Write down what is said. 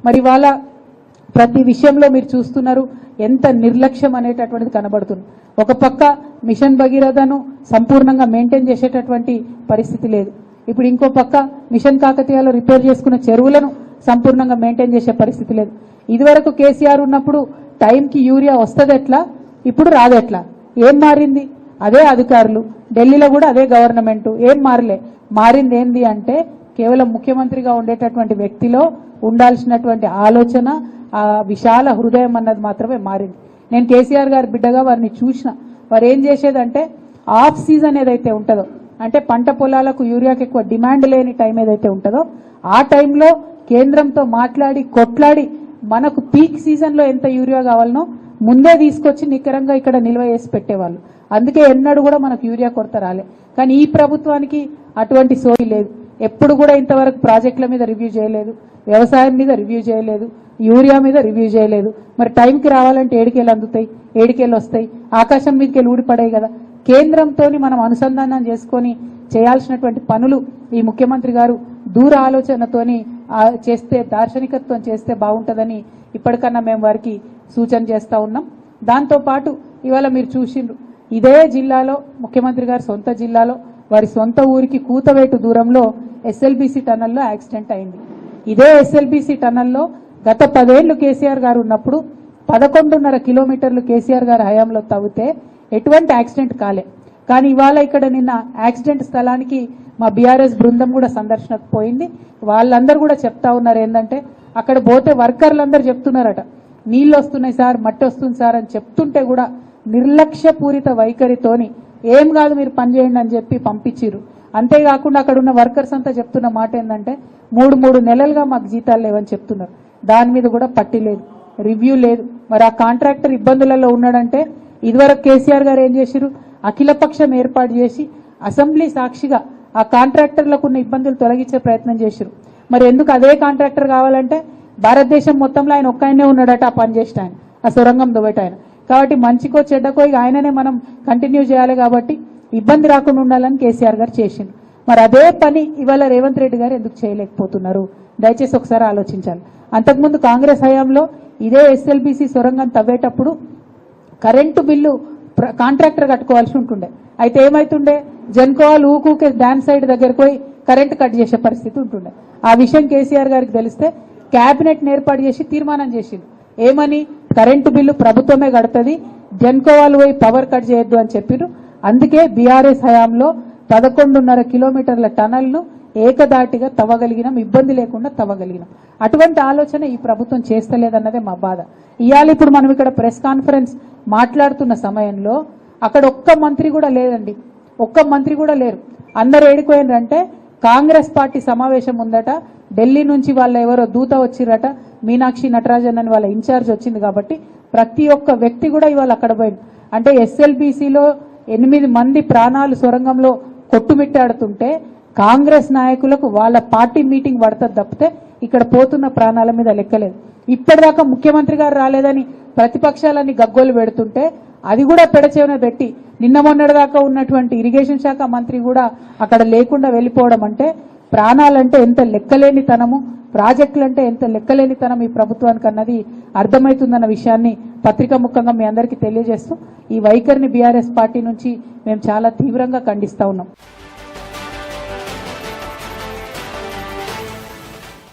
మరి వాళ్ళ ప్రతి విషయంలో మీరు చూస్తున్నారు ఎంత నిర్లక్ష్యం అనేటటువంటిది కనబడుతుంది. ఒక పక్క మిషన్ భగీరథను సంపూర్ణంగా మెయింటైన్ చేసేటటువంటి పరిస్థితి లేదు. ఇప్పుడు ఇంకో పక్క మిషన్ కాకతీయలో రిపేర్ చేసుకున్న చెరువులను సంపూర్ణంగా మెయింటైన్ చేసే పరిస్థితి లేదు. ఇదివరకు కేసీఆర్ ఉన్నప్పుడు టైంకి యూరియా వస్తుంది ఎట్లా, ఇప్పుడు రాదెట్లా? ఏం మారింది? అదే అధికారులు, ఢిల్లీలో కూడా అదే గవర్నమెంట్, ఏం మారలే. మారింది ఏంది అంటే కేవలం ముఖ్యమంత్రిగా ఉండేటటువంటి వ్యక్తిలో ఉండాల్సినటువంటి ఆలోచన, ఆ విశాల హృదయం అన్నది మాత్రమే మారింది. నేను కేసీఆర్ గారి బిడ్డగా వారిని చూసిన. వారు ఏం చేసేదంటే ఆఫ్ సీజన్ ఏదైతే ఉంటుందో, అంటే పంట పొలాలకు యూరియాకి ఎక్కువ డిమాండ్ లేని టైం ఏదైతే ఉంటుందో ఆ టైంలో కేంద్రంతో మాట్లాడి కొట్లాడి మనకు పీక్ సీజన్లో ఎంత యూరియా కావాలనో ముందే తీసుకొచ్చి నికరంగా ఇక్కడ నిల్వ చేసి పెట్టేవాళ్ళు. అందుకే ఎన్నడూ కూడా మనకు యూరియా కొరత రాలే. కానీ ఈ ప్రభుత్వానికి అటువంటి సోయి లేదు. ఎప్పుడు కూడా ఇంతవరకు ప్రాజెక్టుల మీద రివ్యూ చేయలేదు, వ్యవసాయం మీద రివ్యూ చేయలేదు, యూరియా మీద రివ్యూ చేయలేదు. మరి టైంకి రావాలంటే ఏడికెళ్ళి అందుతాయి, ఏడికెళ్ళి వస్తాయి, ఆకాశం మీదకి వెళ్ళి ఊడిపడాయి కదా. కేంద్రంతో మనం అనుసంధానం చేసుకొని చేయాల్సినటువంటి పనులు ఈ ముఖ్యమంత్రి గారు దూర ఆలోచనతోని చేస్తే, దార్శనికత్వం చేస్తే బాగుంటుందని ఇప్పటికన్నా మేము వారికి సూచన చేస్తా ఉన్నాం. దాంతోపాటు ఇవాళ మీరు చూసిండ్రు, ఇదే జిల్లాలో ముఖ్యమంత్రి గారి సొంత జిల్లాలో వారి సొంత ఊరికి కూతవేటు దూరంలో ఎస్ఎల్బీసీ టన్నల్లో యాక్సిడెంట్ అయింది. ఇదే ఎస్ఎల్బీసీ టన్నల్లో గత 10 ఏళ్లు కేసీఆర్ గారు ఉన్నప్పుడు 11.5 కిలోమీటర్లు కేసీఆర్ గారి హయాంలో తవ్వితే ఎటువంటి యాక్సిడెంట్ కాలే. కానీ ఇవాళ ఇక్కడ నిన్న యాక్సిడెంట్ స్థలానికి మా బీఆర్ఎస్ బృందం కూడా సందర్శనకు పోయింది. వాళ్ళందరూ కూడా చెప్తా ఉన్నారు ఏంటంటే అక్కడ పోతే వర్కర్లందరూ చెప్తున్నారట, నీళ్ళు వస్తున్నాయి సార్, మట్టి వస్తుంది సార్ అని చెప్తుంటే కూడా నిర్లక్ష్యపూరిత వైఖరితోని ఏం కాదు మీరు పనిచేయండి అని చెప్పి పంపించిర్రు. అంతేకాకుండా అక్కడ ఉన్న వర్కర్స్ అంతా చెప్తున్న మాట ఏంటంటే 3 నెలలుగా మాకు జీతాలు లేవని చెప్తున్నారు. దాని మీద కూడా పట్టి లేదు, రివ్యూ లేదు. మరి ఆ కాంట్రాక్టర్ ఇబ్బందులలో ఉన్నాడంటే ఇదివరకు కేసీఆర్ గారు ఏం చేశారు, అఖిలపక్షం ఏర్పాటు చేసి అసెంబ్లీ సాక్షిగా ఆ కాంట్రాక్టర్లకు ఉన్న ఇబ్బందులు తొలగించే ప్రయత్నం చేశారు. మరి ఎందుకు అదే కాంట్రాక్టర్ కావాలంటే భారతదేశం మొత్తంలో ఆయన ఒక్కయనే ఉన్నాడట ఆ పని చేసిన ఆయన, ఆ సొరంగం దువ్వట ఆయన. కాబట్టి మంచికో చెడ్డకో ఇక ఆయననే మనం కంటిన్యూ చేయాలి. కాబట్టి ఇబ్బంది రాకుండా ఉండాలని కేసీఆర్ గారు చేసిండు. మరి అదే పని ఇవాళ రేవంత్ రెడ్డి గారు ఎందుకు చేయలేకపోతున్నారు? దయచేసి ఒకసారి ఆలోచించాలి. అంతకుముందు కాంగ్రెస్ హయాంలో ఇదే ఎస్ఎల్బీసీ సొరంగం తవ్వేటప్పుడు కరెంటు బిల్లు కాంట్రాక్టర్ కట్టుకోవాల్సి ఉంటుండే. అయితే ఏమైతుండే, జన్కోవాలు ఊకూకే డ్యామ్ సైడ్ దగ్గరకు పోయి కరెంటు కట్ చేసే పరిస్థితి ఉంటుండే. ఆ విషయం కేసీఆర్ గారికి తెలిస్తే కేబినెట్ ఏర్పాటు చేసి తీర్మానం చేసింది. ఏమని? కరెంటు బిల్లు ప్రభుత్వమే కడుతుంది, జన్కోవాలు పోయి పవర్ కట్ చేయొద్దు అని చెప్పారు. అందుకే బీఆర్ఎస్ హయాంలో 11.5 కిలోమీటర్ల టనల్ను ఏకదాటిగా తవ్వగలిగినాం, ఇబ్బంది లేకుండా తవ్వగలిగినాం. అటువంటి ఆలోచన ఈ ప్రభుత్వం చేస్తలేదన్నదే మా బాధ. ఇవాళ ఇప్పుడు మనం ఇక్కడ ప్రెస్ కాన్ఫరెన్స్ మాట్లాడుతున్న సమయంలో అక్కడ ఒక్క మంత్రి కూడా లేదండి, ఒక్క మంత్రి కూడా లేరు. అందరు ఏడిపోయినారంటే కాంగ్రెస్ పార్టీ సమావేశం ఉందట, ఢిల్లీ నుంచి వాళ్ళ ఎవరో దూత వచ్చిరట, మీనాక్షి నటరాజన్ అని వాళ్ళ ఇన్ఛార్జ్ వచ్చింది. కాబట్టి ప్రతి ఒక్క వ్యక్తి కూడా ఇవాళ అక్కడ పోయింది. అంటే ఎస్ఎల్బీసీలో 8 మంది ప్రాణాలు సొరంగంలో కొట్టుమిట్టాడుతుంటే కాంగ్రెస్ నాయకులకు వాళ్ళ పార్టీ మీటింగ్ పడుతుంది తప్పితే ఇక్కడ పోతున్న ప్రాణాల మీద లెక్కలేదు. ఇప్పటిదాకా ముఖ్యమంత్రి గారు రాలేదని ప్రతిపక్షాలన్నీ గగ్గోలు పెడుతుంటే అది కూడా పెడచేవన పెట్టి నిన్న మొన్నటిదాకా ఉన్నటువంటి ఇరిగేషన్ శాఖ మంత్రి కూడా అక్కడ లేకుండా వెళ్ళిపోవడం అంటే ప్రాణాలంటే ఎంత లెక్కలేనితనము, ప్రాజెక్టులంటే ఎంత లెక్కలేనితనం ఈ ప్రభుత్వానికి అన్నది అర్థమవుతుందన్న విషయాన్ని పత్రికా ముఖంగా మీ అందరికీ తెలియజేస్తూ ఈ వైఖరిని బీఆర్ఎస్ పార్టీ నుంచి మేము చాలా తీవ్రంగా ఖండిస్తా ఉన్నాం.